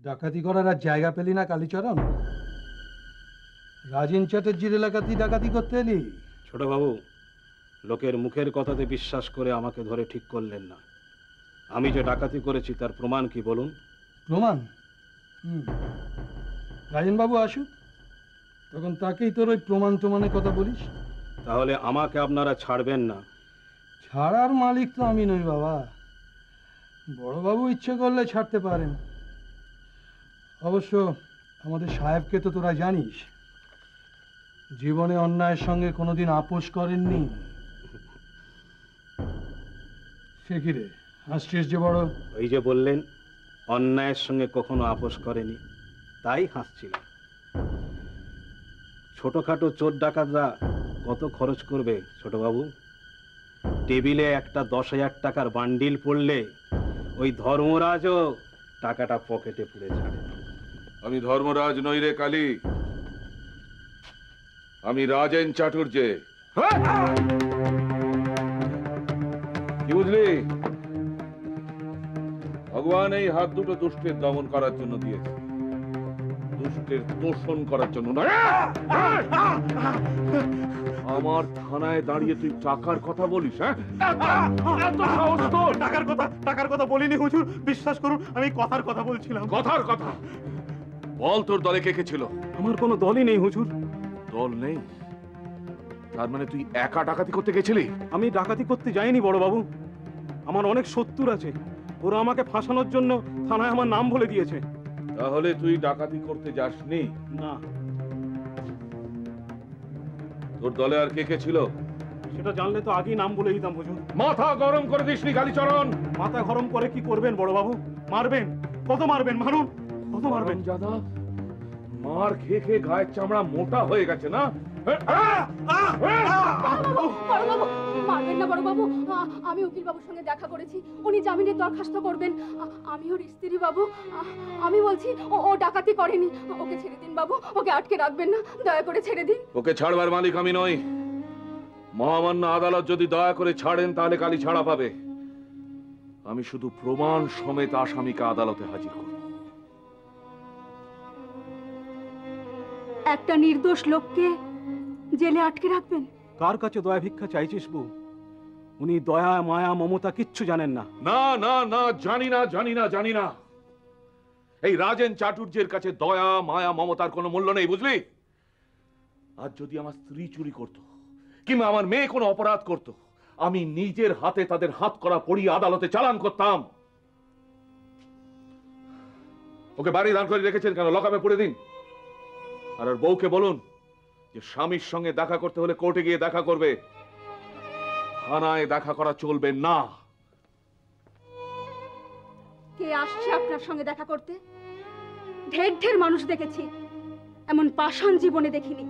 ডাকাতি করার আর জায়গা পেলি না কালীচরণ? রাজেন চ্যাটার্জির এলাকাতেই ডাকাতি করতে এলি? ছোট বাবু, লোকের মুখের কথাতে বিশ্বাস করে আমাকে ধরে ঠিক করলেন না। আমি যে ডাকাতি করেছি তার প্রমাণ কি বলুন? প্রমাণ? রাজেনবাবু আসুক, তখন তাকেই তোর ওই প্রমাণের কথা বলিস। তাহলে আমাকে আপনারা ছাড়বেন না? ছাড়ার মালিক তো আমি নই বাবা, বড়বাবু ইচ্ছে করলে ছাড়তে পারেন। অবশ্য আমাদের সাহেবকে তো তোরা জানিস, জীবনে অন্যায়ের সঙ্গে কোনোদিন আপোষ করেননি। সে কি রে হাসছিস যে বড়? ওই যে বললেন অন্যায়ের সঙ্গে কখনো আপোষ করেনি, তাই হাসছিলাম। ছোটখাটো চোর ডাকাতরা কত খরচ করবে ছোটবাবু? টেবিলে একটা 10,000 টাকার বান্ডিল পড়লে ওই ধর্মরাজও টাকাটা পকেটে পুরে ছাড়ে। আমি ধর্মরাজ নই রে কালী, আমি রাজেন চাটুর্যে। কি বুঝলি? ভগবান এই হাত দুটো দুষ্টের দমন করার জন্য দিয়েছে, দুষ্টের তোষণ করার জন্য নয়। আমার থানায় দাঁড়িয়ে তুই টাকার কথা বলিস? হ্যাঁ, এত সাহস তোর? টাকার কথা বলিনি হুজুর, বিশ্বাস করুন আমি কথার কথা বলছিলাম। কথার কথা বল, তোর দলে কে কে ছিল? আমার কোনো দলই নেই হুজুর। দল নেই? তার মানে তুই একা ডাকাতি করতে গেছিলি? আমি ডাকাতি করতে যাইনি বড়বাবু, আমার অনেক শত্রু আছে, ওরা আমাকে ফাঁসানোর জন্য থানায় আমার নাম বলে দিয়েছে। তাহলে তুই ডাকাতি করতে যাসনি? না। তোর দলে আর কে কে ছিল? সেটা জানলে তো আগেই নাম বলে দিতাম হুজুর। মাথা গরম করে দিসনি কালীচরণ? মাথা গরম করে কি করবেন বড়বাবু? মারবেন? কত মারবেন? মারুন, কত মারবেন? জাদা, মার খেয়ে খেয়ে গায়ের চামড়া মোটা হয়ে গেছে না? মারবেন না বড়বাবু, আমি উকিল বাবুর সঙ্গে দেখা করেছি, উনি জামিনের দরখাস্ত করবেন। আমি ওর স্ত্রী বাবু, আমি বলছি ও ডাকাতি করেনি, ওকে ছেড়ে দিন বাবু, ওকে আটকে রাখবেন না, দয়া করে ছেড়ে দিন। ওকে ছাড়বার মালিক আমি নই। মহামান্য আদালত যদি দয়া করে ছাড়েন তাহলে কালী ছাড়া পাবে। আমি শুধু প্রমাণ সমেত আসামিকে আদালতে হাজির করব। একটা নির্দোষ লোককে জেলে আটকে রাখবেন? কার কাছে দয়া ভিক্ষা চাইছিস বউ? উনি দয়া মায়া মমতা কিচ্ছু জানেন না। না না না, জানি না জানি না জানি না। এই রাজেন চাটুর্যের কাছে দয়া মায়া মমতার কোনো মূল্য নেই, বুঝলি? আজ যদি আমার স্ত্রী চুরি করত কিংবা আমার মেয়ে কোনো অপরাধ করত, আমি নিজের হাতে তাদের হাত করা পড়িয়ে আদালতে চালান করতাম। ওকে বাড়ি দান করে রেখেছেন কেন? লকআপে পুরে দিন। আর ওর বউকে বলুন যে স্বামীর সঙ্গে দেখা করতে হলে কোর্টে গিয়ে দেখা করবে, থানায় দেখা করা চলবে না। কে আসছে আপনার সঙ্গে দেখা করতে? ঢের ঢের মানুষ দেখেছি, এমন পাষাণ জীবনে দেখিনি।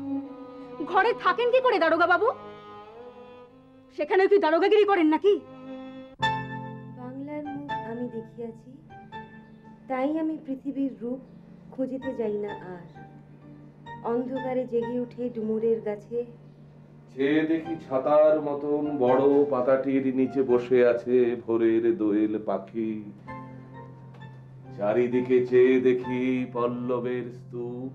ঘরে থাকেন কি করে দারোগা বাবু? সেখানে কি দারোগাগিরি করেন নাকি? বাংলার মুখ আমি দেখিয়াছি, তাই আমি পৃথিবীর রূপ খুঁজিতে যাই না আর। অন্ধকারে জেগে উঠে ডুমুরের গাছে, চেয়ে দেখি ছাতার মতন বড় পাতাটির নিচে বসে আছে ভোরের দোয়েল পাখি। চারিদিকে চেয়ে দেখি পল্লবের স্তূপ।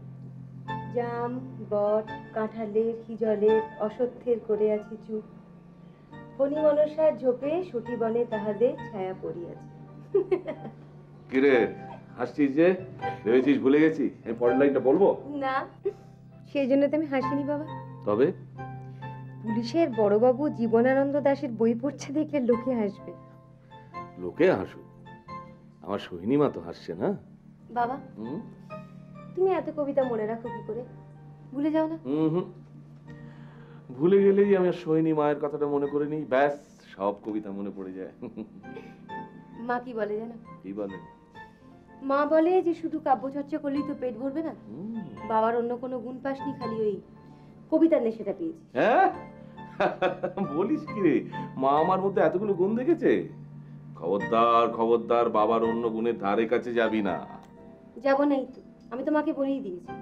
জাম বট কাঁঠালের হিজলের অসত্যের করে আছি চুপ। ফণি মনসার ঝোপে সতী বনে তাহাদের ছায়া পড়িয়াছে। কিরে হাসছিস যে? ভেবেছিস ভুলে গেছি? এই পরের লাইনটা বলবো না, সেই জন্য তো আমি হাসিনি বাবা। তবে পুলিশের বড়বাবু জীবনানন্দ দাশের বই পড়ছে দেখে লোকে হাসবে। লোকে হাসুক, আমার সোহিনী মা তো হাসছে না। বাবা, তুমি এত কবিতা মনে রাখো কি করে? ভুলে যাও না? ভুলে গেলেই আমার সোহিনী মায়ের কথাটা মনে করে নিই, ব্যাস সব কবিতা মনে পড়ে যায়। মা কি বলে জানো? কি বলে? মা বলে যে শুধু কাব্য চর্চা করলেই তো পেট ভরবে না, বাবার অন্য কোনো গুণ পাসনি, খালি ওই কবিতার নেশাটা পেয়েছি। হ্যাঁ বলিস কি রে? মা আমার মধ্যে এতগুলো গুণ দেখেছে? খবরদার খবরদার, বাবার অন্য গুণের ধারে কাছে যাবি না। যাবো নাই তো, আমি তো মাকে বলেই দিয়েছি,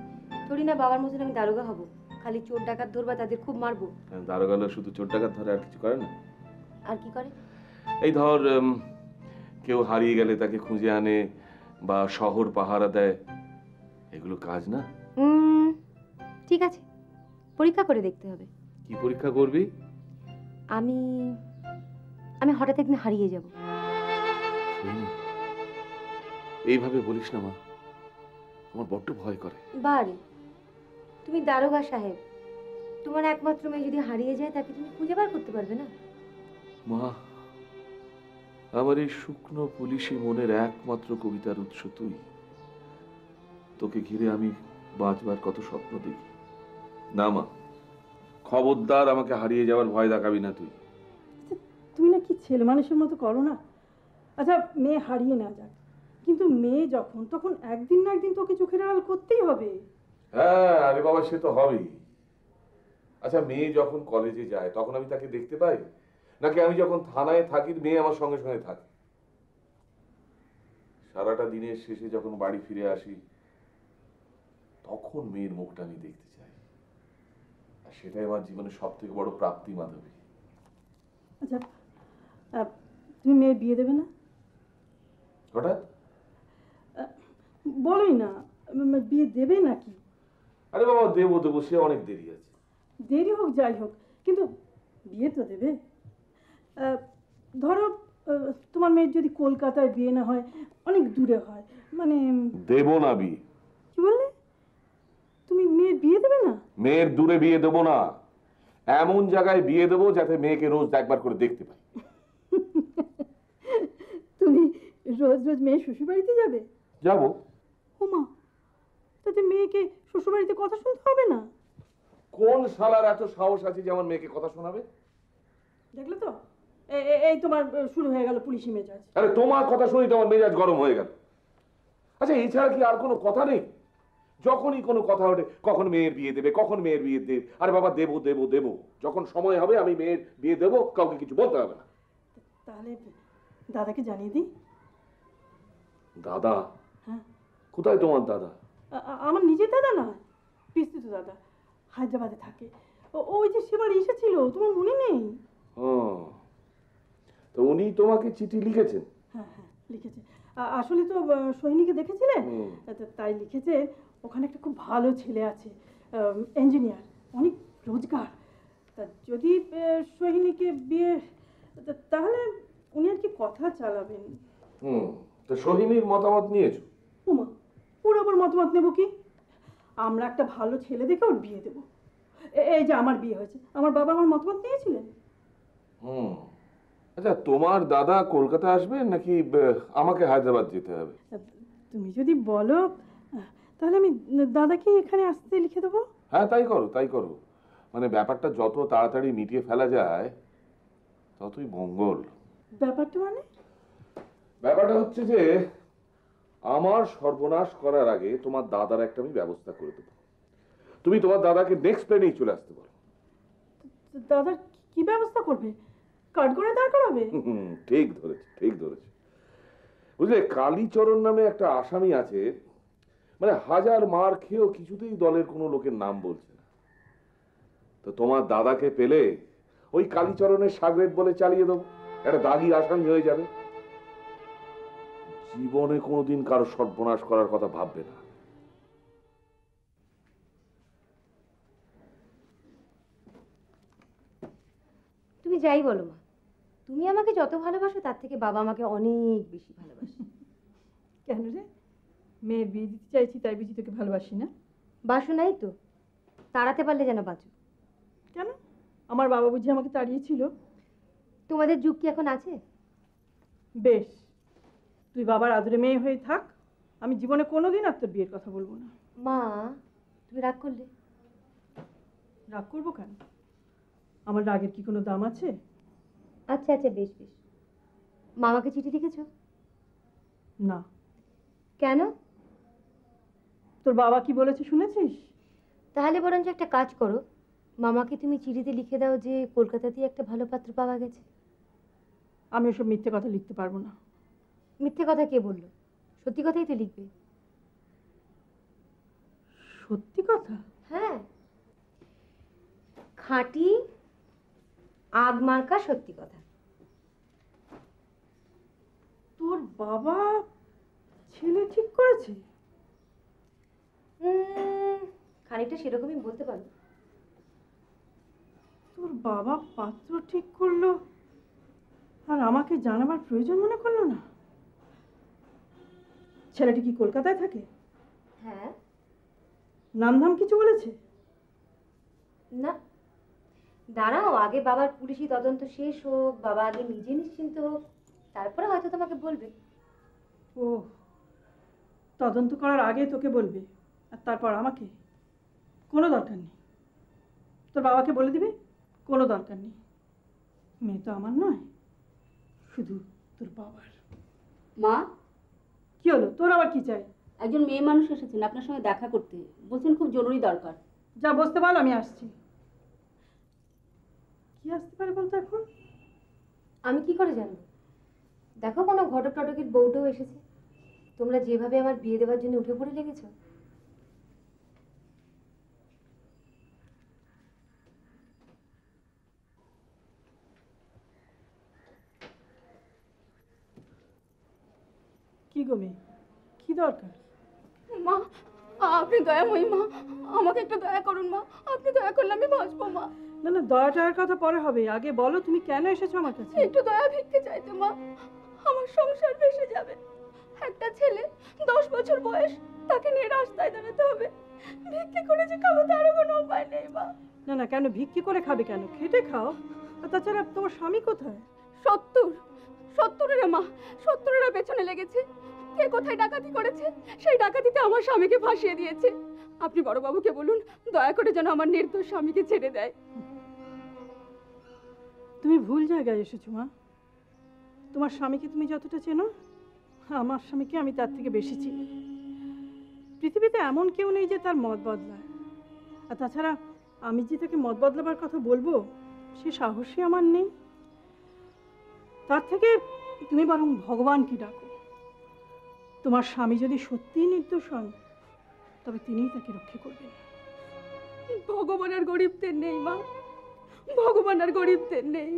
থোড়ি না বাবার মতন আমি দারোগা হব, খালি চোর ডাকাত ধরবা তাদের খুব মারবো। দারোগা শুধু চোর ডাকাত ধরে, আর কিছু করে না? আর কি করে? এই ধর কেউ হারিয়ে গেলে তাকে খুঁজে আনে, বা শহর পাহারা দেয়, এগুলো কাজ না? ঠিক আছে, পরীক্ষা করে দেখতে হবে। কি পরীক্ষা করবি? আমি আমি হঠাৎ একদিন হারিয়ে যাব। এইভাবে বলিস না মা, আমার বড্ড ভয় করে। বারে, তুমি দারোগা সাহেব, তোমার একমাত্র মেয়ে যদি হারিয়ে যায় তাকে তুমি খুঁজে বার করতে পারবে না? মা, আমার এই শুকনো পুলিশি মনের একমাত্র কবিতার উৎস তুই। তোকে ঘিরে আমি বাঁচবার কত স্বপ্ন দেখি। না মা, খবরদার আমাকে হারিয়ে যাওয়ার ভয় দেখাবি না তুই। তুমি না কি ছেলে মানুষের মতো করো না? আচ্ছা, মেয়ে হারিয়ে না যাক, কিন্তু মেয়ে যখন তখন একদিন না একদিন তোকে চোখের আড়াল করতেই হবে। হ্যাঁ, আরে বাবা, সে তো হবেই। আচ্ছা, মেয়ে যখন কলেজে যায় তখন আমি তাকে দেখতে পাই, নাকি আমি যখন থানায় থাকি মেয়ে আমার সঙ্গে সঙ্গে থাকে? সারাটা দিনের শেষে যখন বাড়ি ফিরে আসি তখন মেয়ের মুখটা আমি দেখতে চাই, আর সেটাই আমার জীবনের সব থেকে বড় প্রাপ্তি মাধবী। আচ্ছা, তুমি মেয়ের বিয়ে দেবে না? হঠাৎ বলোই না, বিয়ে দেবে নাকি? আরে বাবা, দেবো দেবো, সে অনেক দেরি আছে। দেরি হোক যাই হোক, কিন্তু বিয়ে তো দেবে। ধরো তোমার মেয়ের যদি কলকাতায় বিয়ে না হয়, অনেক দূরে হয়, মানে। দেবো না বিয়ে। কি বললে? তুমি মেয়ের বিয়ে দেবে না? মেয়ের দূরে বিয়ে দেবো না, এমন জায়গায় বিয়ে দেবো যাতে মেয়েকে রোজ একবার করে দেখতে পাই। তুমি রোজ রোজ মেয়ের শ্বশুরবাড়িতে যাবে? যাবো। ওমা, তাতে মেয়েকে শ্বশুরবাড়িতে কথা শুনতে হবে না? কোন শালার এত সাহস আছে যে আমার মেয়েকে কথা শোনাবে? দেখলে তো, এই তোমার শুরু হয়ে গেল পুলিশি মেজাজ। আরে তোমার কথা শুনেই তো আমার মেজাজ গরম হয়ে গেল। আচ্ছা, এছাড়া কি আর কোনো কথা নেই? যখনই কোনো কথা ওঠে, কখন মেয়ের বিয়ে দেবে, কখন মেয়ের বিয়ে দেবে। আরে বাবা, দেবো দেবো দেবো, যখন সময় হবে আমি মেয়ের বিয়ে দেবো, কাউকে কিছু বলতে হবে না। তাহলে দাদাকে জানিয়ে দিই। দাদা? হ্যাঁ। কোথায় তোমার দাদা? আমার নিজের দাদা নয়, পিস্তুত দাদা, হায়দ্রাবাদে থাকে। ওই যে সেবার এসেছিল, তোমার মনে নেই? ও, তো উনি তোমাকে চিঠি লিখেছেন? হ্যাঁ হ্যাঁ, লিখেছে। আসলে তো সোহিনীকে দেখেছিলেন, তাই লিখেছে ওখানে একটা খুব ভালো ছেলে আছে, ইঞ্জিনিয়ার, অনেক রোজগার। তা যদি সোহিনীকে বিয়ে, তাহলে উনি আর কি কথা চালাবেন। তো সোহিনীর মতামত নিয়েছো? উমা, ওর আবার মতামত নেবো কি? আমরা একটা ভালো ছেলে দেখে ওর বিয়ে দেবো। এই যে আমার বিয়ে হয়েছে, আমার বাবা আমার মতামত নিয়েছিলেন। আচ্ছা, তোমার দাদা কলকাতা আসবেন নাকি আমাকে হায়দ্রাবাদ যেতে হবে? তুমি যদি বলো তাহলে আমি দাদাকে এখানে আসতে লিখে দেবো। হ্যাঁ, তাই করো তাই করো। মানে ব্যাপারটা যত তাড়াতাড়ি মিটিয়ে ফেলা যায় ততই মঙ্গল। ব্যাপারটা মানে? ব্যাপারটা হচ্ছে যে আমার সর্বনাশ করার আগে তোমার দাদার একটা আমি ব্যবস্থা করে দেবো। তুমি তোমার দাদাকে নেক্সট প্লেনেই চলে আসতে পারো। দাদার কি ব্যবস্থা করবে? কাঠ করে দাঁড় করাবে? ঠিক ধরেছে, ঠিক ধরেছে। বুঝলে, কালীচরণ নামে একটা আসামি আছে, মানে হাজার মার খেয়েও কিছুতেই দলের কোনো লোকের নাম বলছে না। তো তোমার দাদাকে পেলে ওই কালীচরণের সাগরেদ বলে চালিয়ে দেবো, একটা দাগি আসামি হয়ে যাবে। জীবনে কোনোদিন কারো সর্বনাশ করার কথা ভাববে না। তুমি যাই বলো মা, তুমি আমাকে যত ভালোবাসো তার থেকে বাবা আমাকে অনেক বেশি ভালোবাসে। কেন রে? মেয়ের বিয়ে দিতে চাইছি তাই বুঝি তোকে ভালোবাসি না? বাসো নাই তো, তাড়াতে পারলে যেন বাঁচো। কেন? আমার বাবা বুঝি আমাকে তাড়িয়েছিল? তোমাদের যুগ কি এখন আছে? বেশ, তুই বাবার আদরে মেয়ে হয়ে থাক, আমি জীবনে কোনোদিন আর তোর বিয়ের কথা বলবো না। মা, তুমি রাগ করলে? রাগ করবো কেন? আমার রাগের কি কোনো দাম আছে? আচ্ছা আচ্ছা, বেশ বেশ। মামাকে চিঠি লিখেছো? না। কেন? তোর বাবা কি বলেছে শুনেছিস? তাহলে বরঞ্চ একটা কাজ করো, মামাকে তুমি চিঠিতে লিখে দাও যে কলকাতাতেই একটা ভালো পাত্র পাওয়া গেছে। আমি ওসব মিথ্যে কথা লিখতে পারবো না। মিথ্যে কথা কে বললো? সত্যি কথাই তো লিখবে। সত্যি কথা? হ্যাঁ, খাঁটি আগ মার্কা সত্যি কথা। তোর বাবা ছেলে ঠিক করেছে? খানিকটা সেরকমই বলতে পারো। তোর বাবা পাত্র ঠিক করলো আর আমাকে জানাবার প্রয়োজন মনে করলো না? ছেলেটি কি কলকাতায় থাকে? হ্যাঁ। নামধাম কিছু বলেছে? না, দাঁড়াও, আগে বাবার পুলিশি তদন্ত শেষ হোক, বাবা আগে নিজে নিশ্চিন্ত হোক, তারপরে হয়তো তোমাকে বলবে। ও, তদন্ত করার আগে তোকে বলবে আর তারপর আমাকে? কোনো দরকার নেই। তোর বাবাকে বলে দিবে কোনো দরকার নেই। মেয়ে তো আমার নয়, শুধু তোর বাবার। মা, কি হলো, তোর আবার কি চাই? একজন মেয়ে মানুষ এসেছেন আপনার সঙ্গে দেখা করতে, বলছেন খুব জরুরি দরকার। যা বসতে পারো, আমি আসছি। কি আসতে পারে বলতো এখন? আমি কি করে জানবো? দেখো, কোনো ঘটক টটকের বউটাও এসেছে। তোমরা যেভাবে আমার বিয়ে দেওয়ার জন্য উঠে পড়ে লেগেছো, কি গো মেয়ে, কি দরকার? মা, আপনি দয়াময়ী মা, আমাকে একটু দয়া করুন মা, আপনি দয়া করলে আমি বাঁচবো মা। না না, দয়া টয়ার কথা পরে হবে, আগে বলো তুমি কেন এসেছো আমার কাছে? একটু দয়া ভিক্ষে চাইতে মা, আমার সংসার ভেসে যাবে। একটা ছেলে 10 বছর বয়স, তাকে নিয়ে রাস্তায় দাঁড়াতে হবে। ভিক্ষে করে যে খাবো তারও কোনো উপায় নেই মা। না না, কেন ভিক্ষে করে খাবে কেন? খেটে খাও। আর তাছাড়া তোমার স্বামী কোথায়? 70 মা, 70 পেছনে লেগেছে। কে কোথায় ডাকাতি করেছে, সেই ডাকাতিতে আমার স্বামীকে ফাঁসিয়ে দিয়েছে। আপনি বড়বাবুকে বলুন দয়া করে যেন আমার নির্দোষ স্বামীকে ছেড়ে দেয়। তুমি ভুল জায়গায় এসেছো মা। তোমার স্বামীকে তুমি যতটা চেনো, আমার স্বামীকে আমি তার থেকে বেশি চিনি। পৃথিবীতে এমন কেউ নেই যে তার মত বদলায়। আর তাছাড়া আমি যে তাকে মত বদলাবার কথা বলবো, সে সাহসই আমার নেই। তার থেকে তুমি বরং ভগবানকে ডাকো। তোমার স্বামী যদি সত্যিই নির্দোষ হন, তবে তিনিই তাকে রক্ষা করবেন। ভগবান আর গরিবদের নেই মা, ভগবান আর গরিবদের নেই।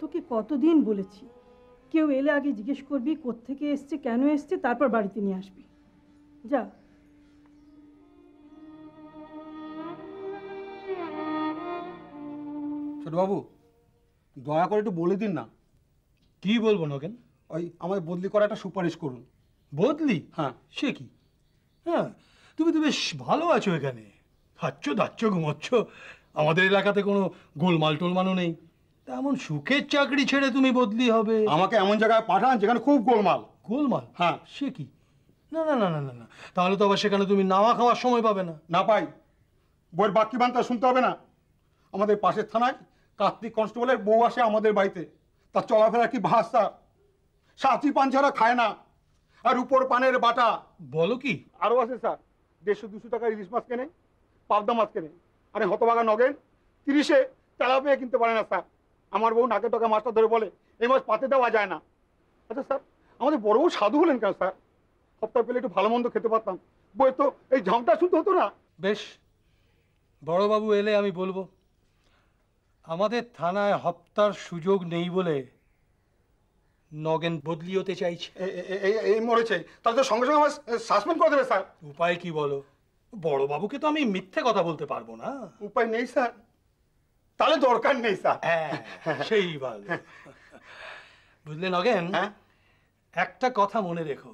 তোকে কতদিন বলেছি, কেউ এলে আগে জিজ্ঞেস করবি কোত্থেকে এসছে, কেন এসছে, তারপর বাড়িতে নিয়ে আসবি। যা। ছোটবাবু, দয়া করে একটু বলে দিন না। কি বলবো নগেন? ওই আমায় বদলি করা একটা সুপারিশ করুন। বদলি? হ্যাঁ। সে কি? হ্যাঁ, তুমি তো বেশ ভালো আছো এখানে, খাচ্ছ দাচ্ছ ঘুমোচ্ছ, আমাদের এলাকাতে কোনো গোলমাল টোলমালও নেই। তেমন সুখের চাকরি ছেড়ে তুমি বদলি হবে? আমাকে এমন জায়গায় পাঠান যেখানে খুব গোলমাল। গোলমাল? হ্যাঁ। সে কি? না না না না না না, তাহলে তো আবার সেখানে তুমি নাওয়া খাওয়ার সময় পাবে না। না পাই, বইয়ের বাক্যি বান্তা শুনতে হবে না। আমাদের পাশের থানায় কার্তিক কনস্টেবলের বউ আসে আমাদের বাড়িতে, তার চলাফেরা কি ভাস স্যার! সাথী পান ছাড়া খায় না, আর উপর পানের বাটা। বলো কি? আরও আছে স্যার, 150-200 টাকা ইলিশ মাছ কেনে, পাবদা মাছ কেনে। আরে হতভাগা নগেন 30-এ তেলাপিয়া কিনতে পারে না স্যার। আমার বউ নাকে টাকা মাছটা ধরে বলে এই মাছ পাতে দেওয়া যায় না। আচ্ছা স্যার, আমাদের বড় বউ সাধু হলেন কেন স্যার? সপ্তাহ পেলে একটু ভালো মন্দ খেতে পারতাম, বই তো এই ঝামটা শুনতে হতো না। বেশ, বড়বাবু এলে আমি বলবো। আমাদের থানায় হপ্তার সুযোগ নেই বলে নগেন বদলি হতে চাইছে। এই মরেছে, তাহলে তো সঙ্গে সঙ্গে আমার সাসপেন্ড করে দেবে স্যার। উপায় কি বলো? বড়বাবুকে তো আমি মিথ্যে কথা বলতে পারবো না। উপায় নেই স্যার, তাহলে দরকার নেই স্যার। হ্যাঁ, সেই ভালো। বুঝলে নগেন, হ্যাঁ? একটা কথা মনে রেখো,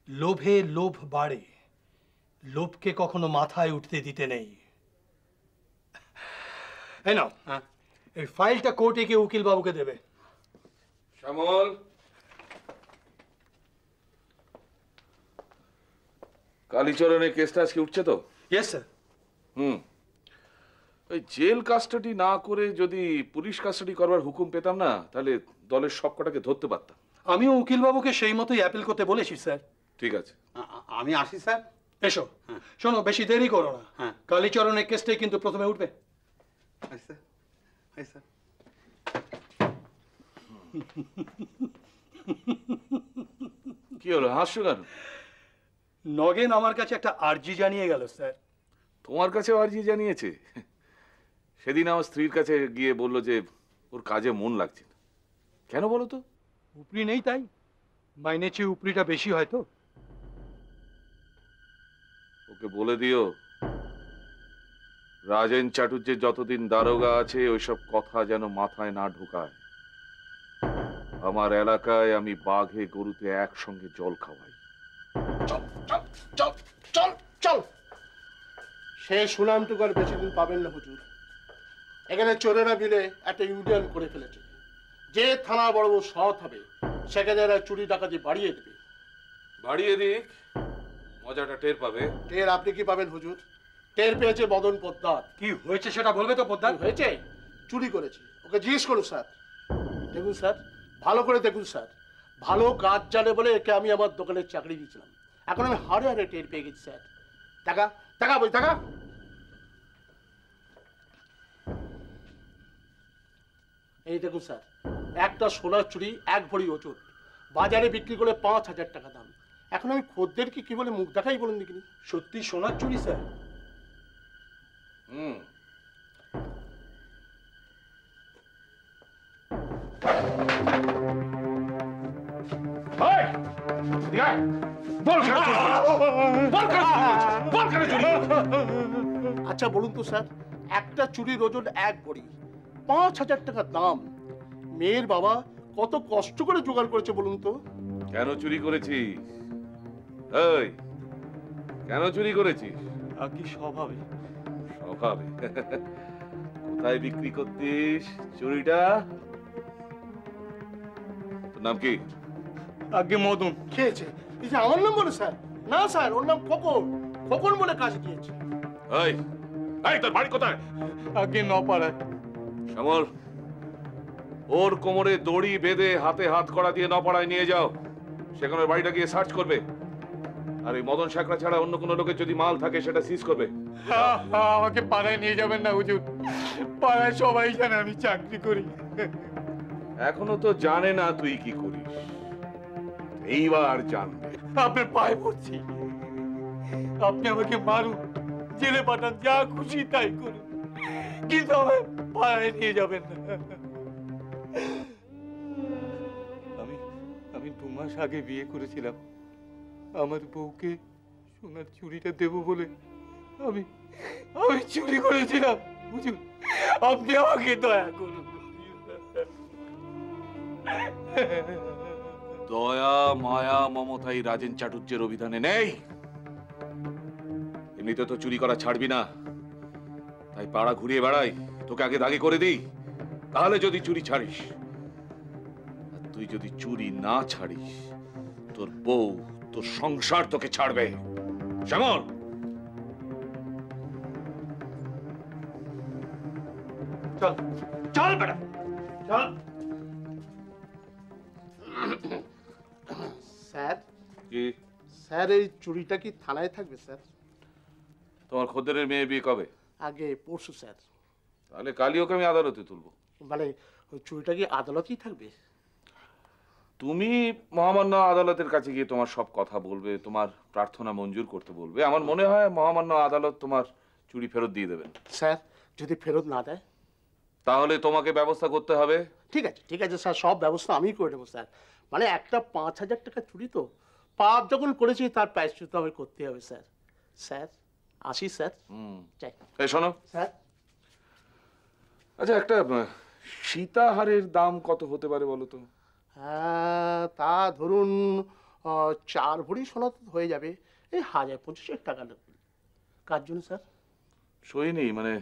লোভে লোভ বাড়ে, লোভকে কখনো মাথায় উঠতে দিতে নেই। এই নাও, হ্যাঁ। এই ফাইলটা কোর্টে গিয়ে উকিল বাবুকে দেবে। শ্যামল, কালীচরণের কেসটা আজকে উঠছে তো? Yes sir. ওই জেল কাস্টাডি না করে যদি পুলিশ কাস্টাডি করবার হুকুম পেতাম না, তাহলে দলের সবকটাকে ধরতে পারতাম। আমিও উকিল বাবুকে সেই মতোই অ্যাপিল করতে বলেছি স্যার। ঠিক আছে। আমি আসি স্যার। এসো, শোনো, বেশি দেরি করো না। হ্যাঁ। কালীচরণের কেসটাই কিন্তু প্রথমে উঠবে। স্যার। কি হলো, হাসছো কেন? নগেন আমার কাছে একটা আর্জি জানিয়ে গেল স্যার। তোমার কাছে আর্জি জানিয়েছে? সেদিন আমার স্ত্রীর কাছে গিয়ে বললো যে ওর কাজে মন লাগছে না। কেন বলো তো? উপরি নেই তাই? মাইনে চেয়ে উপরিটা বেশি হয়তো। ওকে বলে দিও রাজেন চাটুর্যের যতদিন দারোগা আছে ওইসব কথা যেন মাথায় না ঢোকায়। আমার এলাকায় আমি বাঘে গরুতে একসঙ্গে জল খাওয়াই। চল চল চল চল চল। সে সুনামটুকু আর বেশি দিন পাবেন না হুজুর। এখানে চোরেরা মিলে একটা ইউনিয়ন করে ফেলেছে। যে থানা বড় সৎ হবে সেখানে এরা চুরি ডাকাতি বাড়িয়ে দেবে। বাড়িয়ে দিক, মজাটা টের পাবে। টের আপনি কি পাবেন হুজুর? টের পেয়েছে মদন পোদ্দার। কি হয়েছে সেটা বলবে তো পোদ্দার? কি হয়েছে? চুরি করেছে। ওকে জিজ্ঞেস করুন স্যার। দেখুন স্যার, ভালো করে দেখুন স্যার। ভালো কাজ জানে বলে একে আমি আমার দোকানের চাকরি দিয়েছিলাম। এখন আমি হারে হারে টের পেয়ে গেছি স্যার। টাকা টাকা বই টাকা। এই দেখুন স্যার, একটা সোনার চুড়ি 1 ভরি ওজন, বাজারে বিক্রি করে 5,000 টাকা দাম। এখন আমি খদ্দেরকে কি বলে মুখ দেখাই বলুন দেখিনি? সত্যি সোনার চুরি স্যার? হুম, এই, এদিকে আয়। বল কেন চুরি করেছিস? বল কেন চুরি করেছিস? বল কেন চুরি করেছিস? আচ্ছা বলুন তো স্যার, একটা চুরির ওজন 1 ভরি, 5,000 টাকা দাম। মেয়ের বাবা কত কষ্ট করে জোগাড় করেছে বলুন তো? কেন চুরি করেছিস? এই, কেন চুরি করেছিস? আর কি স্বভাবে। স্বভাবে। কোথায় বিক্রি করতিস চুরিটা? তোর নাম কি? আগে মদন। খেয়েছে। এই যে আমার নাম বলে স্যার? না স্যার, ওর নাম খোকন। খোকন বলে কাজ দিয়েছে। এই, এই তোর বাড়ি কোথায়? আগে নপাড়ায়। শ্যামল, ওর কোমরে দড়ি বেঁধে হাতে হাত কড়া দিয়ে নপাড়ায় নিয়ে যাও। সেখানে ওর বাড়িটা গিয়ে সার্চ করবে। আর এই মদন শাকরা ছাড়া অন্য কোনো লোকের যদি মাল থাকে সেটা সিজ করবে। আমাকে পাড়ায় নিয়ে যাবেন না হুজুর। পাড়ায় সবাই জানে আমি চাকরি করি। এখনো তো জানে না তুই কি করিস, এইবার জানবে। আপনার পায়ে পড়ছি, আপনি আমাকে মারুন, জেলে পাঠান, যা খুশি তাই করুন, কিন্তু আমায় পাড়ায় নিয়ে যাবেন না। আমি 2 মাস আগে বিয়ে করেছিলাম। আমার বউকে সোনার চুড়িটা দেব বলে আমি চুরি করেছিলাম। বুঝুন, আপনি আমাকে দয়া করুন। দয়া মায়া মমতা এই রাজেন চাটুর্যের অভিধানে নেই। এমনিতে তো চুরি করা ছাড়বি না, তাই পাড়া ঘুরিয়ে বেড়াই, তোকে আগে দাগে করে দিই। তাহলে যদি চুরি ছাড়িস, আর তুই যদি চুরি না ছাড়িস, তোর বউ তোর সংসার তোকে ছাড়বে। শ্যামল, চল চল বেটা, চল। স্যার, কি স্যার এই চুরিটা কি থানায় থাকবে স্যার? তোমার খদ্দেরের মেয়ে বিয়ে কবে? আগে পরশু স্যার। তাহলে কালই ওকে আমি আদালতে তুলবো। মানে ওই চুরিটা কি আদালতেই থাকবে? তুমি মহামান্য আদালতের কাছে গিয়ে তোমার সব কথা বলবে, তোমার প্রার্থনা মঞ্জুর করতে বলবে। আমার মনে হয় মহামান্য আদালত তোমার চুরি ফেরত দিয়ে দেবেন। স্যার, যদি ফেরত না দেয়? তাহলে তোমাকে ব্যবস্থা করতে হবে। ঠিক আছে স্যার, সব ব্যবস্থা আমি করে নেবো স্যার। মানে একটা 5,000 টাকা চুরি তো, পাপ যখন করেছি তার প্রায়শ্চিত্ত আমার করতে হবে স্যার। স্যার আসি স্যার। চাই। এই শোনো স্যার, আচ্ছা, একটা সীতাহারের দাম কত হতে পারে বলো তো? তা ধরুন 4 ভরি সোনা তো হয়ে যাবে, এই 1,000-1,500 টাকা লাগবে। কার জন্য স্যার? সইনি, মানে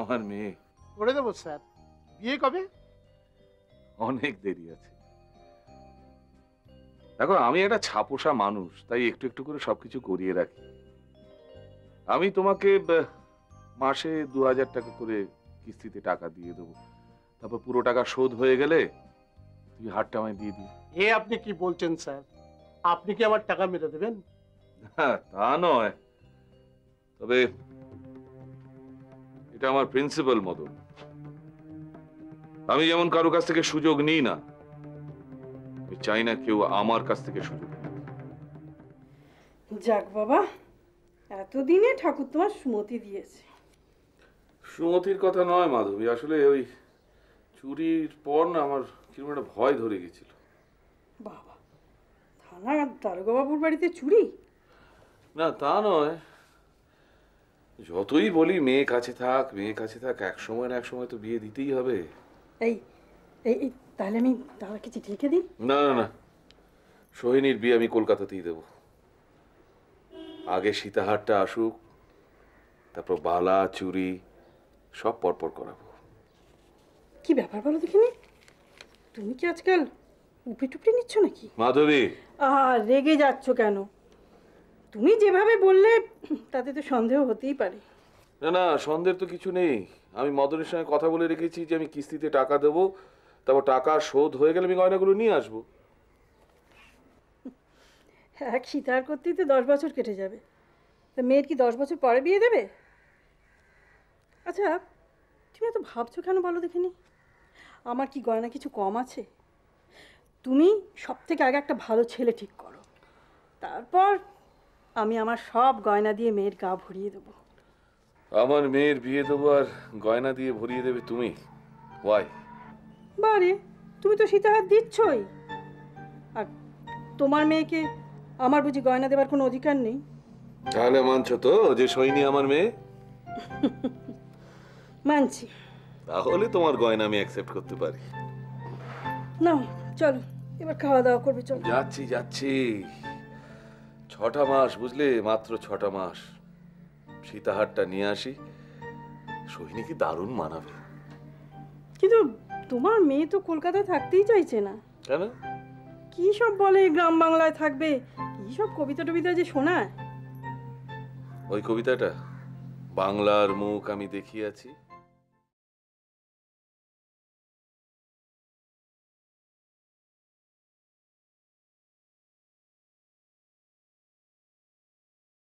আমার মেয়ে। করে দেবো স্যার। বিয়ে কবে? অনেক দেরি আছে। দেখো, আমি একটা ছাপোষা মানুষ, তাই একটু একটু করে সবকিছু করিয়ে রাখি। আমি তোমাকে মাসে 2,000 টাকা করে কিস্তিতে টাকা দিয়ে দেবো। তারপর পুরো টাকা শোধ হয়ে গেলে তুমি হারটা আমায় দিয়ে দিও। এ আপনি কি বলছেন স্যার? আপনি কি আমার টাকা মেরে দেবেন? হ্যাঁ, তা নয়, তবে এটা আমার প্রিন্সিপাল মদন। আমি যেমন কারো কাছ থেকে সুযোগ নিই না, আমি চাই না কেউ আমার কাছ থেকে সুযোগ নিক। যাক বাবা, এতদিনে ঠাকুর তোমার সুমতি দিয়েছে। সুমতির কথা নয় মাধবী, আসলে ওই চুরির পর না আমার কিরকম একটা ভয় ধরে গেছিল। বাবা, থানা দারোগাবাবুর বাড়িতে চুরি? না তা নয়, যতই বলি মেয়ে কাছে থাক মেয়ে কাছে থাক, এক সময় না এক সময় তো বিয়ে দিতেই হবে। এই এই এই, তাহলে আমি দাদাকে চিঠি লিখে দিই? না না না, সোহিনীর বিয়ে আমি কলকাতাতেই দেব। আগে সীতাহারটা আসুক, তারপর বালা চুরি সব পরপর করাবো। কি ব্যাপার বলো দেখিনি, তুমি কি আজকাল উপরি টুপড়ি নিচ্ছ নাকি? মাধবী, রেগে যাচ্ছ কেন? তুমি যেভাবে বললে তাতে তো সন্দেহ হতেই পারে। না না, সন্দেহের তো কিছু নেই। আমি মদনের সঙ্গে কথা বলে রেখেছি যে আমি কিস্তিতে টাকা দেবো, তারপর টাকা শোধ হয়ে গেলে আমি গয়নাগুলো নিয়ে আসবো। এক সীতাহার করতেই তো 10 বছর কেটে যাবে, তা মেয়ের কি 10 বছর পরে বিয়ে দেবে? আচ্ছা, তুমি এত ভাবছো কেন বলো দেখিনি? আমার কি গয়না কিছু কম আছে? তুমি সব থেকে আগে একটা ভালো ছেলে ঠিক করো, তারপর আমি আমার সব গয়না দিয়ে মেয়ের গা ভরিয়ে দেবো। আমার মেয়ের বিয়ে দেবো আর গয়না দিয়ে ভরিয়ে দেবে তুমি? ওয়াই? বারে, তুমি তো সীতাহার দিচ্ছই, আর তোমার মেয়েকে আমার বুঝি গয়না দেবার কোনো অধিকার নেই? তাহলে মানছো তো যে সৈনী আমার মেয়ে? মানছি। তাহলে তোমার গয়না আমি অ্যাকসেপ্ট করতে পারি। নাও চলো, এবার খাওয়া দাওয়া করবে, চলো। যাচ্ছি যাচ্ছি, 6টা মাস বুঝলে, মাত্র 6টা মাস। সীতাহারটা নিয়ে আসি, সোহিনীকে দারুণ মানাবে। কিন্তু তোমার মেয়ে তো কলকাতায় থাকতেই চাইছে না। কেন? কি সব বলে গ্রাম বাংলায় থাকবে, কি সব কবিতা টবিতা যে শোনায়। ওই কবিতাটা, বাংলার মুখ আমি দেখিয়াছি,